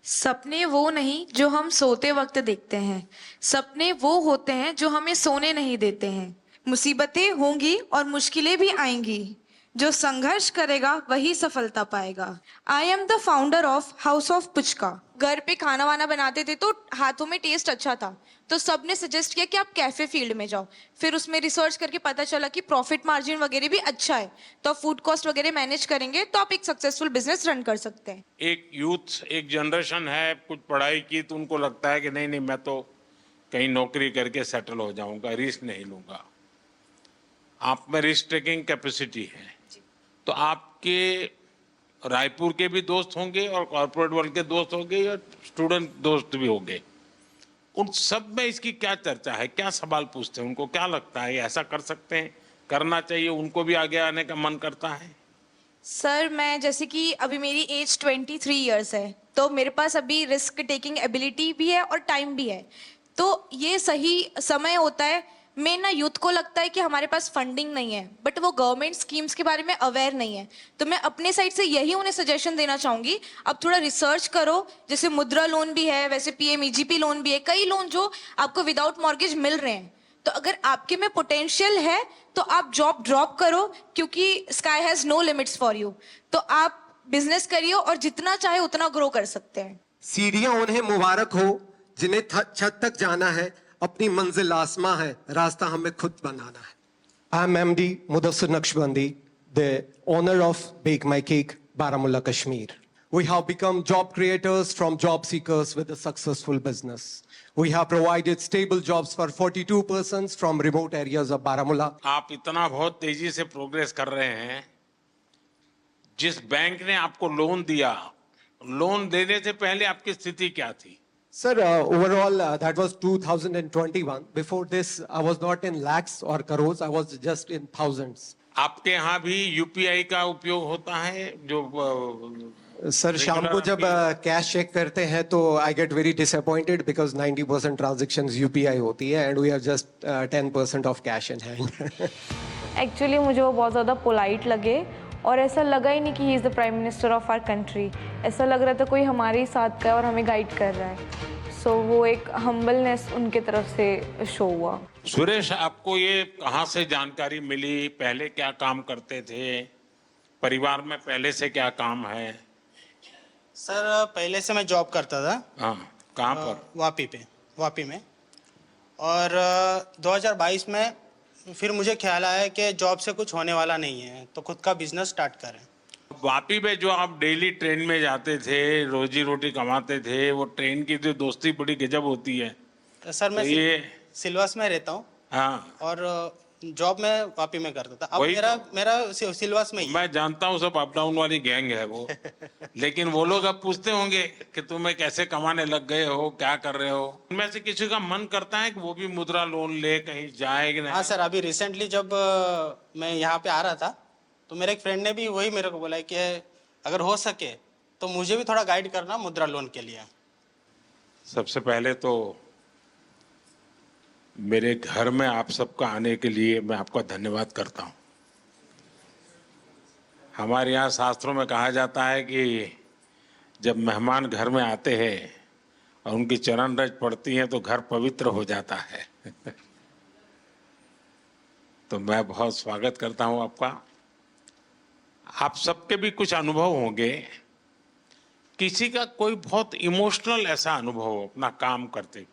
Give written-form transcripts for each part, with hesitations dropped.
सपने वो नहीं जो हम सोते वक्त देखते हैं। सपने वो होते हैं जो हमें सोने नहीं देते हैं। मुसीबतें होंगी और मुश्किलें भी आएंगी। जो संघर्ष करेगा वही सफलता पाएगा। I am the founder of house of puchka. घर पे खाना वाना बनाते थे तो हाथों में टेस्ट अच्छा था, तो सबने सजेस्ट किया कि आप कैफे फील्ड में जाओ। फिर उसमें रिसर्च करके पता चला कि प्रॉफिट मार्जिन वगैरह भी अच्छा है, तो आप फूड कॉस्ट वगैरह मैनेज करेंगे तो आप एक सक्सेसफुल बिजनेस रन कर सकते हैं। एक यूथ एक जनरेशन है, कुछ पढ़ाई की तो उनको लगता है कि नहीं नहीं मैं तो कहीं नौकरी करके सेटल हो जाऊंगा, रिस्क नहीं लूंगा। आप में रिस्क टेकिंग कैपेसिटी है, तो आपके रायपुर के भी दोस्त होंगे और कॉर्पोरेट वर्ल्ड के दोस्त होंगे या स्टूडेंट दोस्त भी होंगे। उन सब में इसकी क्या चर्चा है, क्या सवाल पूछते हैं, उनको क्या लगता है ये ऐसा कर सकते हैं, करना चाहिए, उनको भी आगे आने का मन करता है? सर, मैं जैसे कि अभी मेरी एज 23 ईयर्स है, तो मेरे पास अभी रिस्क टेकिंग एबिलिटी भी है और टाइम भी है। तो ये सही समय होता है। मैं ना यूथ को लगता है कि हमारे पास फंडिंग नहीं है, बट वो गवर्नमेंट स्कीम्स के बारे में अवेयर नहीं है। तो मैं अपने साइड से यही उन्हें सजेशन देना चाहूंगी, अब थोड़ा रिसर्च करो। जैसे मुद्रा लोन भी है, वैसे पीएमईजीपी लोन भी है, कई लोन जो आपको विदाउट मॉर्गेज मिल रहे हैं। तो अगर आपके में पोटेंशियल है तो आप जॉब ड्रॉप करो, क्योंकि sky has no limits for you. तो आप बिजनेस करिए और जितना चाहे उतना ग्रो कर सकते हैं। सीढ़ियां उन्हें मुबारक हो जिन्हें छत तक जाना है, अपनी मंजिल आसमां है, रास्ता हमें खुद बनाना है। I am MD Mudassir Naqshbandi, the owner of Bake My Cake, Baramulla, Kashmir. We have become job creators from job seekers with a successful business. We have provided stable jobs for 42 persons from remote areas of Baramulla. आप इतना बहुत तेजी से progress कर रहे हैं। जिस bank ने आपको लोन दिया, लोन देने से पहले आपकी स्थिति क्या थी? Sir, overall, that was 2021. Before this, I was not in lakhs or crores. I was just in thousands. आपके यहाँ भी यूपीआई का उपयोग होता है जो सर, शाम को जब कैश चेक करते हैं तो I get very disappointed because 90% transactions UPI होती है and we have just 10% of cash in hand. Actually मुझे वो बहुत ज़्यादा पोलाइट लगे और ऐसा लगा ही नहीं कि he is the prime minister of our country. ऐसा लग रहा था कोई हमारे ही साथ का है और हमें गाइड कर रहा है। सो वो एक हम्बलनेस उनके तरफ से शो हुआ। सुरेश, आपको ये कहाँ से जानकारी मिली? पहले क्या काम करते थे? परिवार में पहले से क्या काम है? सर, पहले से मैं जॉब करता था। हाँ, कहाँ पर? वापी में। और 2022 में फिर मुझे ख्याल आया कि जॉब से कुछ होने वाला नहीं है, तो खुद का बिजनेस स्टार्ट करें। वापी में जो आप डेली ट्रेन में जाते थे, रोजी रोटी कमाते थे, वो ट्रेन की जो दोस्ती बड़ी गजब होती है। तो सर, मैं तो ये सिलवास में रहता हूँ। हाँ, और जॉब में वापी में करता था। अब वही मेरा सिलवास में ही है। मैं जानता हूँ, सब अप डाउन वाली गैंग है वो। लेकिन वो लोग अब पूछते होंगे कि तुम्हें कैसे कमाने लग गए हो, क्या कर रहे हो? उनमें से किसी का मन करता है कि वो भी मुद्रा लोन ले कहीं जाए कि नहीं? हाँ सर, अभी रिसेंटली जब मैं यहाँ पे आ रहा था तो मेरे एक फ्रेंड ने भी वही मेरे को बोला कि अगर हो सके तो मुझे भी थोड़ा गाइड करना मुद्रा लोन के लिए। सबसे पहले तो मेरे घर में आप सबका आने के लिए मैं आपका धन्यवाद करता हूँ। हमारे यहाँ शास्त्रों में कहा जाता है कि जब मेहमान घर में आते हैं और उनकी चरण रज पड़ती है तो घर पवित्र हो जाता है। तो मैं बहुत स्वागत करता हूँ आपका। आप सबके भी कुछ अनुभव होंगे। किसी का कोई बहुत इमोशनल ऐसा अनुभव हो अपना काम करते हुए,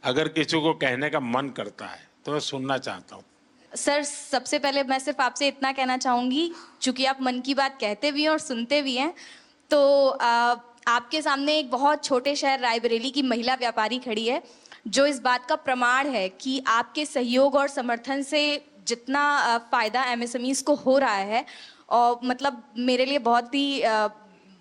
अगर किसी को कहने का मन करता है तो मैं सुनना चाहता हूँ। सर, सबसे पहले मैं सिर्फ आपसे इतना कहना चाहूँगी, चूँकि आप मन की बात कहते भी हैं और सुनते भी हैं, तो आपके सामने एक बहुत छोटे शहर रायबरेली की महिला व्यापारी खड़ी है, जो इस बात का प्रमाण है कि आपके सहयोग और समर्थन से जितना फ़ायदा एमएसएमईज को हो रहा है, और मतलब मेरे लिए बहुत ही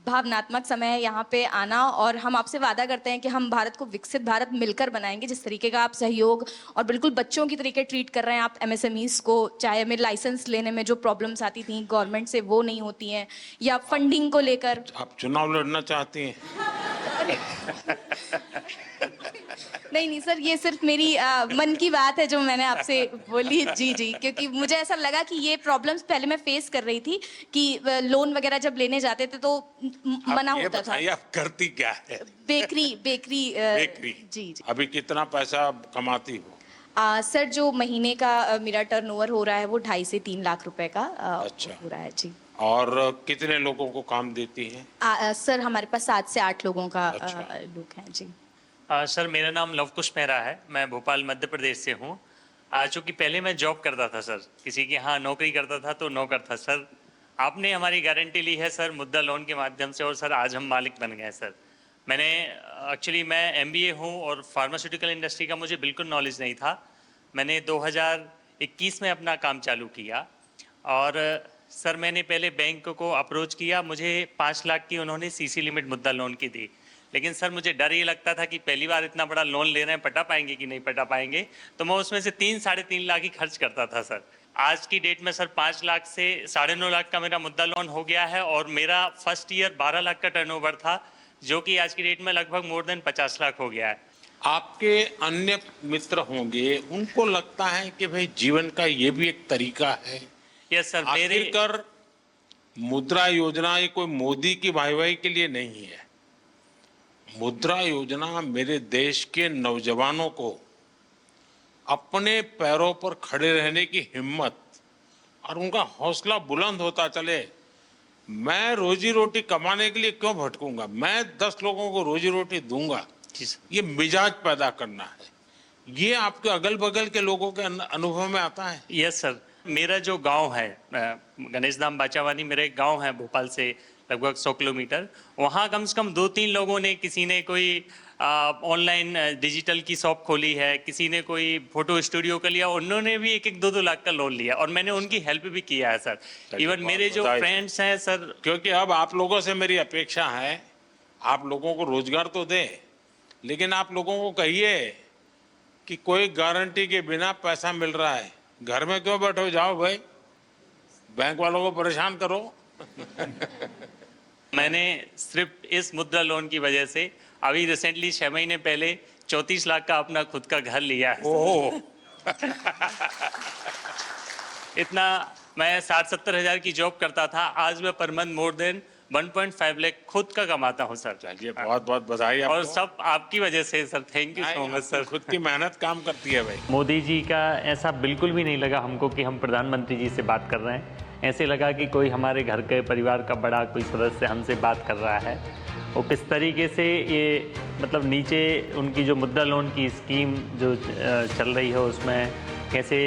भावनात्मक समय है यहाँ पे आना। और हम आपसे वादा करते हैं कि हम भारत को विकसित भारत मिलकर बनाएंगे। जिस तरीके का आप सहयोग और बिल्कुल बच्चों की तरीके ट्रीट कर रहे हैं आप एमएसएमईज को, चाहे हमें लाइसेंस लेने में जो प्रॉब्लम्स आती थी गवर्नमेंट से वो नहीं होती हैं, या फंडिंग को लेकर। आप चुनाव लड़ना चाहती हैं? नहीं नहीं सर, ये सिर्फ मेरी मन की बात है जो मैंने आपसे बोली। जी जी, क्योंकि मुझे ऐसा लगा कि ये प्रॉब्लम्स पहले मैं फेस कर रही थी कि लोन वगैरह जब लेने जाते थे तो मना आप ये होता था। बताइए आप करती क्या है? Bakery bakery. जी जी। अभी कितना पैसा कमाती हो? सर जो महीने का मेरा टर्नओवर हो रहा है वो 2.5 से 3 लाख रुपए का अच्छा। हो रहा है जी। और कितने लोगों को काम देती है? सर हमारे पास 7 से 8 लोगों का अच्छा। लोग हैं जी। सर मेरा नाम लवकुश मेहरा है, मैं भोपाल मध्य प्रदेश से हूँ। चूँकि पहले मैं जॉब करता था सर, किसी के यहाँ नौकरी करता था तो नौकर था सर। आपने हमारी गारंटी ली है सर मुद्रा लोन के माध्यम से, और सर आज हम मालिक बन गए सर। मैंने एक्चुअली मैं MBA हूँ और फार्मास्यूटिकल इंडस्ट्री का मुझे बिल्कुल नॉलेज नहीं था। मैंने 2021 में अपना काम चालू किया और सर मैंने पहले बैंक को अप्रोच किया, मुझे 5 लाख की उन्होंने CC लिमिट मुद्रा लोन की दी। लेकिन सर मुझे डर ये लगता था कि पहली बार इतना बड़ा लोन ले रहे हैं, पटा पाएंगे कि नहीं पटा पाएंगे, तो मैं उसमें से 3-3.5 लाख ही खर्च करता था सर। आज की डेट में सर 5 लाख से 9.5 लाख का मेरा मुद्रा लोन हो गया है और मेरा फर्स्ट ईयर 12 लाख का टर्नओवर था, जो कि आज की डेट में लगभग मोर देन 50 लाख हो गया है। आपके अन्य मित्र होंगे, उनको लगता है कि भाई जीवन का ये भी एक तरीका है। यस सर, मेरे आखिरकार मुद्रा योजना ये कोई मोदी की वाहवाही के लिए नहीं है। मुद्रा योजना मेरे देश के नौजवानों को अपने पैरों पर खड़े रहने की हिम्मत और उनका हौसला बुलंद होता चले। मैं रोजी रोटी कमाने के लिए क्यों भटकूंगा, मैं 10 लोगों को रोजी रोटी दूंगा, जी सर। ये मिजाज पैदा करना है। ये आपके अगल बगल के लोगों के अनुभव में आता है? यस सर, मेरा जो गांव है गणेश धाम बाचावानी, मेरा एक गांव है भोपाल से लगभग 100 किलोमीटर। वहाँ कम से कम 2-3 लोगों ने, किसी ने कोई ऑनलाइन डिजिटल की शॉप खोली है, किसी ने कोई फोटो स्टूडियो का लिया, उन्होंने भी 1-1, 2-2 लाख का लोन लिया और मैंने उनकी हेल्प भी किया है सर। इवन मेरे जो बधाई। फ्रेंड्स हैं सर, क्योंकि अब आप लोगों से मेरी अपेक्षा है, आप लोगों को रोजगार तो दे, लेकिन आप लोगों को कहिए कि कोई गारंटी के बिना पैसा मिल रहा है, घर में क्यों बैठो, जाओ भाई, बैंक वालों को परेशान करो। मैंने सिर्फ इस मुद्रा लोन की वजह से अभी रिसेंटली 6 महीने पहले 34 लाख का अपना खुद का घर लिया है। ओह, इतना मैं 60-70 हज़ार की जॉब करता था, आज मैं per month more than 1.5 lakh खुद का कमाता हूँ सर। चलिए बहुत बहुत बधाई आपको। और सब आपकी वजह से sir, thank you so much sir. खुद की मेहनत काम करती है भाई। मोदी जी का ऐसा बिल्कुल भी नहीं लगा हमको कि हम प्रधानमंत्री जी से बात कर रहे हैं। ऐसे लगा कि कोई हमारे घर के परिवार का बड़ा कोई सदस्य हमसे बात कर रहा है। वो किस तरीके से ये मतलब नीचे उनकी जो मुद्रा लोन की स्कीम जो चल रही है उसमें कैसे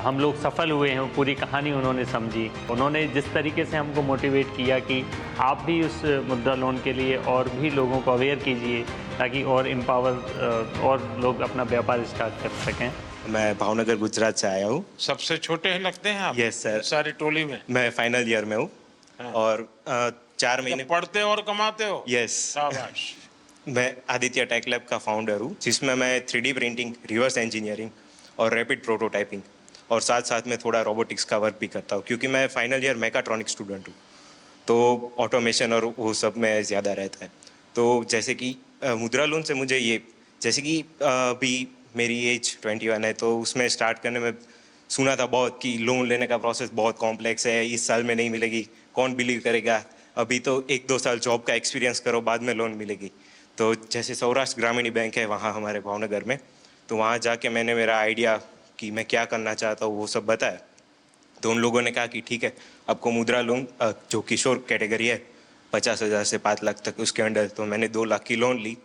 हम लोग सफल हुए हैं, वो पूरी कहानी उन्होंने समझी। उन्होंने जिस तरीके से हमको मोटिवेट किया कि आप भी उस मुद्रा लोन के लिए और भी लोगों को अवेयर कीजिए ताकि और एम्पावर और लोग अपना व्यापार स्टार्ट कर सकें। मैं भावनगर गुजरात से आया हूँ। सबसे छोटे हैं लगते हैं आप? Yes, sir. सारी टोली में। मैं फाइनल ईयर में हूँ हाँ। और 4 महीने पढ़ते और कमाते हो? यस। शाबाश। मैं आदित्य टेक लैब का फाउंडर हूँ, जिसमें मैं 3D प्रिंटिंग, रिवर्स इंजीनियरिंग और रैपिड प्रोटोटाइपिंग और साथ साथ में थोड़ा रोबोटिक्स का वर्क भी करता हूँ, क्योंकि मैं फाइनल ईयर मैकाट्रॉनिक स्टूडेंट हूँ, तो ऑटोमेशन और वो सब में ज़्यादा रहता है। तो जैसे कि मुद्रा लोन से मुझे ये, जैसे कि अभी मेरी एज 21 है, तो उसमें स्टार्ट करने में सुना था बहुत कि लोन लेने का प्रोसेस बहुत कॉम्प्लेक्स है, इस साल में नहीं मिलेगी, कौन बिलीव करेगा, अभी तो 1-2 साल जॉब का एक्सपीरियंस करो बाद में लोन मिलेगी। तो जैसे सौराष्ट्र ग्रामीण बैंक है वहाँ हमारे भावनगर में, तो वहाँ जाके मैंने मेरा आइडिया कि मैं क्या करना चाहता हूँ वो सब बताया। तो उन लोगों ने कहा कि ठीक है, आपको मुद्रा लोन जो किशोर कैटेगरी है 50,000 से 5 लाख तक उसके अंडर, तो मैंने 2 लाख की लोन ली